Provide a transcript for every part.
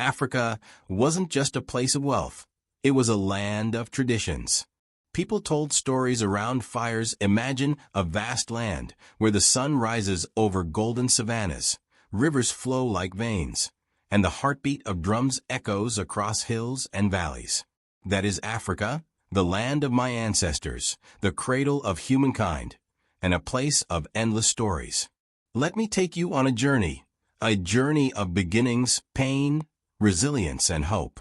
Africa wasn't just a place of wealth. It was a land of traditions. People told stories around fires. Imagine a vast land where the sun rises over golden savannas, rivers flow like veins, and the heartbeat of drums echoes across hills and valleys. That is Africa, the land of my ancestors, the cradle of humankind, and a place of endless stories. Let me take you on a journey of beginnings, pain, resilience, and hope.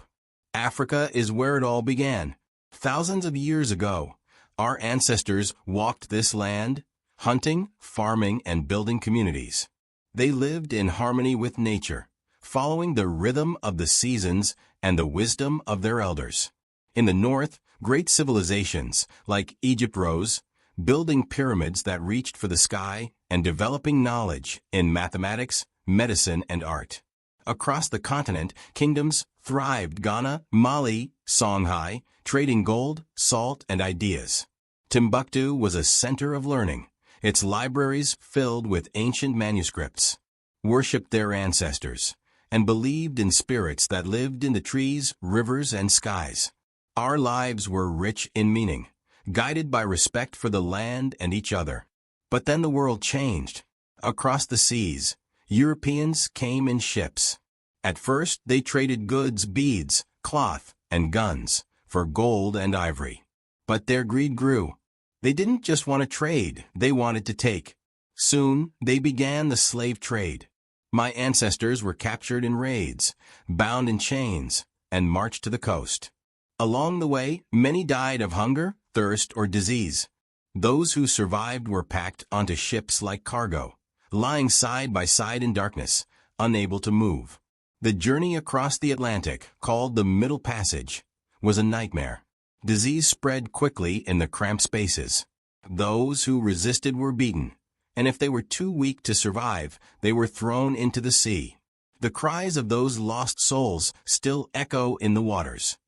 Africa is where it all began. Thousands of years ago, our ancestors walked this land, hunting, farming, and building communities. They lived in harmony with nature, following the rhythm of the seasons and the wisdom of their elders. In the north, great civilizations like Egypt rose, building pyramids that reached for the sky and developing knowledge in mathematics, medicine, and art. Across the continent, kingdoms thrived: Ghana, Mali, Songhai, trading gold, salt, and ideas. Timbuktu was a center of learning, its libraries filled with ancient manuscripts. Worshipped their ancestors and believed in spirits that lived in the trees, rivers, and skies. Our lives were rich in meaning, guided by respect for the land and each other. But then the world changed. Across the seas, Europeans came in ships. At first, they traded goods, beads, cloth, and guns for gold and ivory. But their greed grew. They didn't just want to trade, they wanted to take. Soon, they began the slave trade. My ancestors were captured in raids, bound in chains, and marched to the coast. Along the way, many died of hunger, thirst, or disease. Those who survived were packed onto ships like cargo, lying side by side in darkness, unable to move. The journey across the Atlantic, called the Middle Passage, was a nightmare. Disease spread quickly in the cramped spaces. Those who resisted were beaten, and if they were too weak to survive, they were thrown into the sea. The cries of those lost souls still echo in the waters.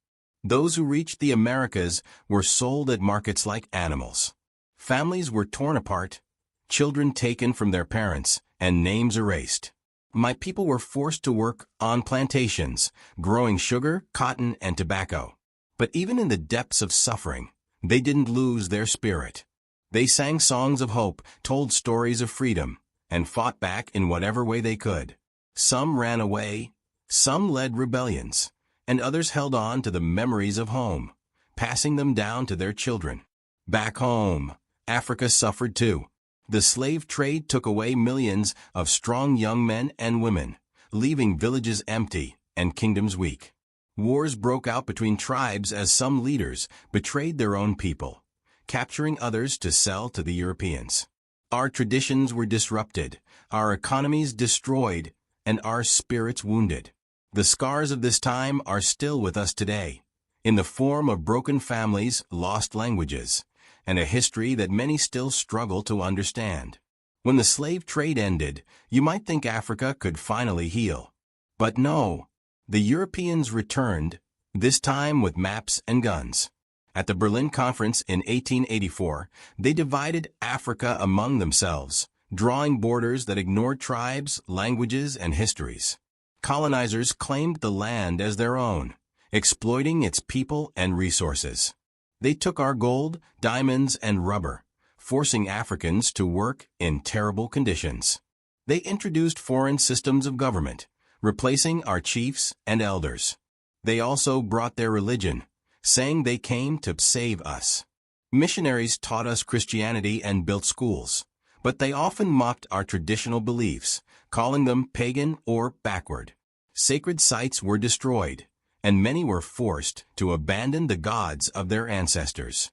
Those who reached the Americas were sold at markets like animals. Families were torn apart, children taken from their parents, and names erased. My people were forced to work on plantations, growing sugar, cotton, and tobacco. But even in the depths of suffering, they didn't lose their spirit. They sang songs of hope, told stories of freedom, and fought back in whatever way they could. Some ran away, some led rebellions, and others held on to the memories of home, passing them down to their children. Back home, Africa suffered too. The slave trade took away millions of strong young men and women, leaving villages empty and kingdoms weak. Wars broke out between tribes as some leaders betrayed their own people, capturing others to sell to the Europeans. Our traditions were disrupted, our economies destroyed, and our spirits wounded. The scars of this time are still with us today, in the form of broken families, lost languages, and a history that many still struggle to understand. When the slave trade ended, you might think Africa could finally heal. But no, the Europeans returned, this time with maps and guns. At the Berlin Conference in 1884, they divided Africa among themselves, drawing borders that ignored tribes, languages, and histories. Colonizers claimed the land as their own, exploiting its people and resources. They took our gold, diamonds, and rubber, forcing Africans to work in terrible conditions. They introduced foreign systems of government, replacing our chiefs and elders. They also brought their religion, saying they came to save us. Missionaries taught us Christianity and built schools, but they often mocked our traditional beliefs, calling them pagan or backward. Sacred sites were destroyed, and many were forced to abandon the gods of their ancestors.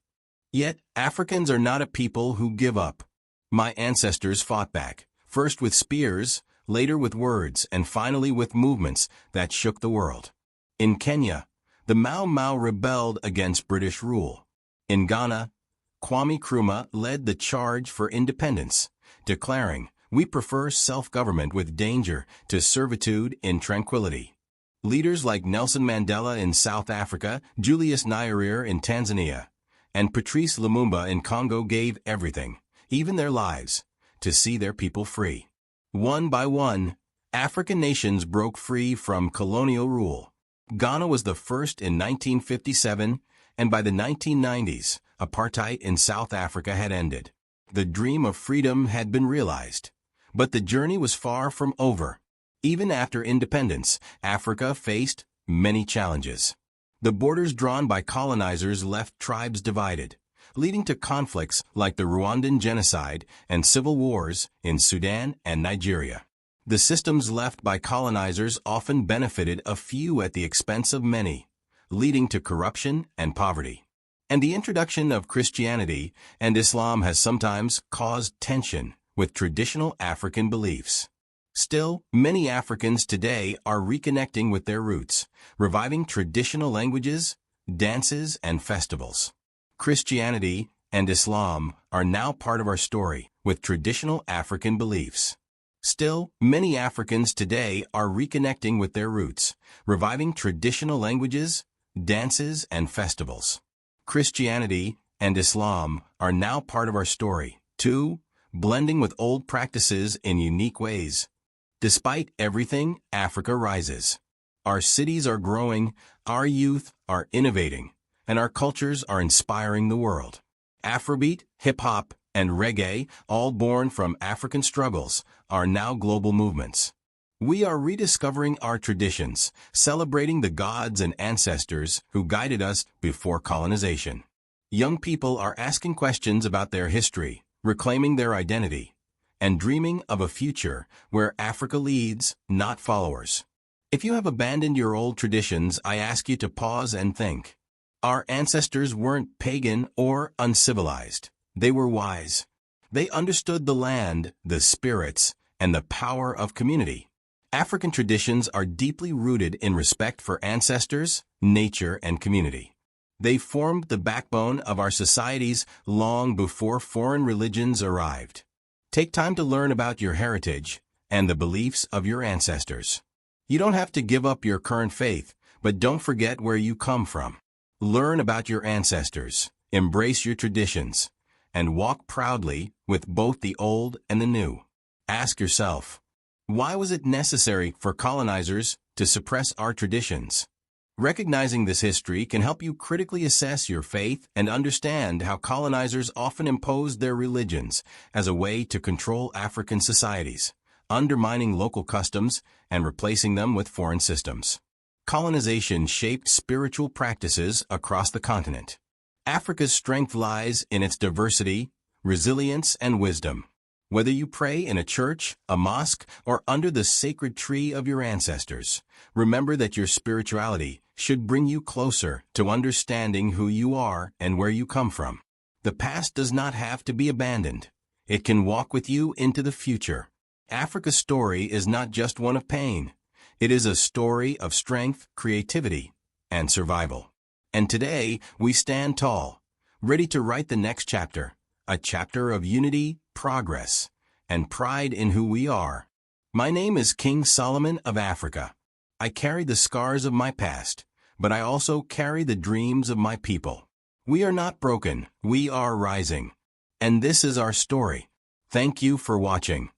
Yet, Africans are not a people who give up. My ancestors fought back, first with spears, later with words, and finally with movements that shook the world. In Kenya, the Mau Mau rebelled against British rule. In Ghana, Kwame Nkrumah led the charge for independence, declaring, "We prefer self-government with danger to servitude in tranquility." Leaders like Nelson Mandela in South Africa, Julius Nyerere in Tanzania, and Patrice Lumumba in Congo gave everything, even their lives, to see their people free. One by one, African nations broke free from colonial rule. Ghana was the first in 1957, and by the 1990s, apartheid in South Africa had ended. The dream of freedom had been realized. But the journey was far from over. Even after independence, Africa faced many challenges. The borders drawn by colonizers left tribes divided, leading to conflicts like the Rwandan genocide and civil wars in Sudan and Nigeria. The systems left by colonizers often benefited a few at the expense of many, leading to corruption and poverty. And the introduction of Christianity and Islam has sometimes caused tension with traditional African beliefs. Still, many Africans today are reconnecting with their roots, reviving traditional languages, dances, and festivals. Christianity and Islam are now part of our story with traditional African beliefs. Still, many Africans today are reconnecting with their roots, reviving traditional languages, dances, and festivals. Christianity and Islam are now part of our story, too, blending with old practices in unique ways. Despite everything, Africa rises. Our cities are growing, our youth are innovating, and our cultures are inspiring the world. Afrobeat, hip-hop, and reggae, all born from African struggles, are now global movements. We are rediscovering our traditions, celebrating the gods and ancestors who guided us before colonization. Young people are asking questions about their history, reclaiming their identity, and dreaming of a future where Africa leads, not followers. If you have abandoned your old traditions, I ask you to pause and think. Our ancestors weren't pagan or uncivilized. They were wise. They understood the land, the spirits, and the power of community. African traditions are deeply rooted in respect for ancestors, nature, and community. They formed the backbone of our societies long before foreign religions arrived. Take time to learn about your heritage and the beliefs of your ancestors. You don't have to give up your current faith, but don't forget where you come from. Learn about your ancestors, embrace your traditions, and walk proudly with both the old and the new. Ask yourself, why was it necessary for colonizers to suppress our traditions? Recognizing this history can help you critically assess your faith and understand how colonizers often imposed their religions as a way to control African societies, undermining local customs and replacing them with foreign systems. Colonization shaped spiritual practices across the continent. Africa's strength lies in its diversity, resilience, and wisdom. Whether you pray in a church, a mosque, or under the sacred tree of your ancestors, remember that your spirituality should bring you closer to understanding who you are and where you come from. The past does not have to be abandoned. It can walk with you into the future. Africa's story is not just one of pain. It is a story of strength, creativity, and survival. And today, we stand tall, ready to write the next chapter, a chapter of unity, progress, and pride in who we are. My name is King Solomon of Africa. I carry the scars of my past, but I also carry the dreams of my people. We are not broken, we are rising. And this is our story. Thank you for watching.